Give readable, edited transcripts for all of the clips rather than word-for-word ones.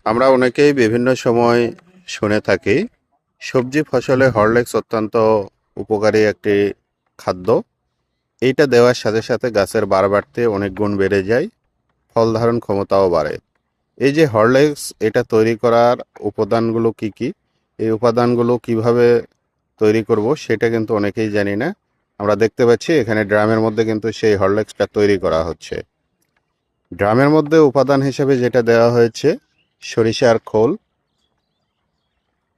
আমরা অনেকেই বিভিন্ন সময় শুনে থাকি সবজি ফসলে হরলিক্স অত্যন্ত উপকারী একটি খাদ্য। এইটা দেওয়ার সাথে সাথে গাছের বাড়তে অনেক গুণ বেড়ে যায়, ফল ধারণ ক্ষমতাও বাড়ে। এই যে হরলিক্স, এটা তৈরি করার উপাদানগুলো কি কি, এই উপাদানগুলো কিভাবে তৈরি করব সেটা কিন্তু অনেকেই জানি না। আমরা দেখতে পাচ্ছি এখানে ড্রামের মধ্যে কিন্তু সেই হরলিক্সটা তৈরি করা হচ্ছে। ড্রামের মধ্যে উপাদান হিসেবে যেটা দেওয়া হয়েছে, সরিষার খোল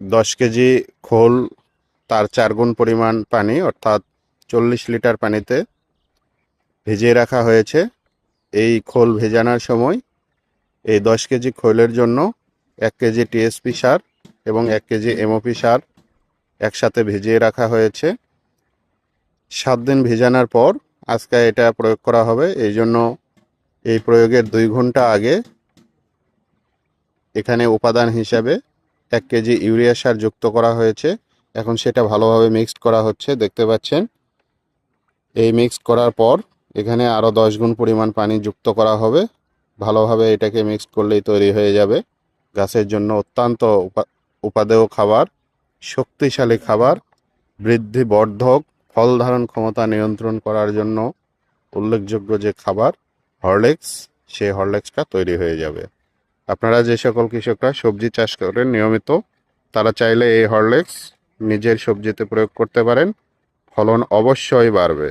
10 কেজি খোল, তার 4 গুণ পরিমাণ পানি অর্থাৎ 40 লিটার পানিতে ভিজিয়ে রাখা হয়েছে। এই খোল ভেজানোর সময় এই 10 কেজি খোলের জন্য 1 কেজি টিএসপি সার এবং 1 কেজি এমওপি সার একসাথে ভিজিয়ে রাখা হয়েছে। 7 দিন ভেজানোর পর আজকে এটা প্রয়োগ করা হবে। এই জন্য এই প্রয়োগের 2 ঘন্টা আগে এখানে উপাদান হিসাবে 1 কেজি ইউরিয়া সার যুক্ত করা হয়েছে। এখন সেটা ভালোভাবে মিক্সড করা হচ্ছে, দেখতে পাচ্ছেন। এই মিক্স করার পর এখানে আরও 10 গুণ পরিমাণ পানি যুক্ত করা হবে। ভালোভাবে এটাকে মিক্স করলেই তৈরি হয়ে যাবে গাছের জন্য অত্যন্ত উপাদেয় খাবার, শক্তিশালী খাবার, বৃদ্ধিবর্ধক, ফল ধারণ ক্ষমতা নিয়ন্ত্রণ করার জন্য উল্লেখযোগ্য যে খাবার হরলিক্স, সেই হরলিক্সটা তৈরি হয়ে যাবে। আপনারা যে সকল কৃষকরা সবজি চাষ করেন নিয়মিত, তারা চাইলে এই হরলিক্স নিজের সবজিতে প্রয়োগ করতে পারেন, ফলন অবশ্যই বাড়বে।